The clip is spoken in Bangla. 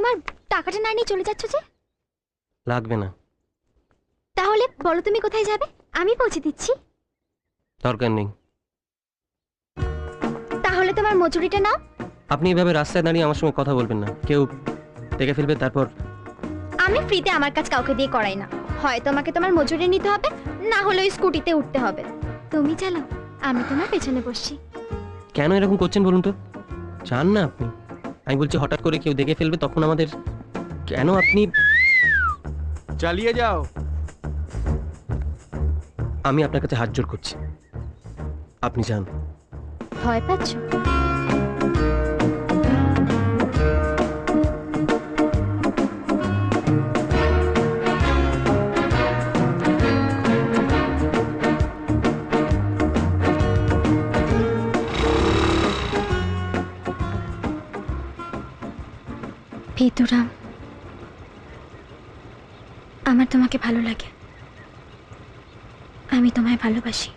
আমার টাকাটা না নিয়ে চলে যাচ্ছ যে? লাগবে না। তাহলে বলো তুমি কোথায় যাবে, আমি পৌঁছে দিচ্ছি। দরকার নেই। তাহলে তোমার মজুরিটা নাও। আপনি এভাবে রাস্তায় দাঁড়িয়ে আমার সঙ্গে কথা বলবেন না, কেউ দেখে ফেলবে তারপর। আমি ফ্রিতে আমার কাজ কাউকে দিয়ে করাই না। হয় তোমাকে তোমার মজুরি নিতে হবে, না হলে ওই স্কুটিতে উঠতে হবে। তুমি চালাও, আমি তোমার পেছনে বসছি। কেন এরকম করছেন বলুন তো? চান না আপনি? আমি বলছি হঠাৎ করে কেউ দেখে ফেলবে তখন আমাদের। কেন আপনি? চালিয়ে যাও। আমি আপনার কাছে হাত জোড় করছি, আপনি যান। ভয় পাচ্ছ? ভিতুরাম, আমার তোমাকে ভালো লাগে, আমি তোমায় ভালোবাসি।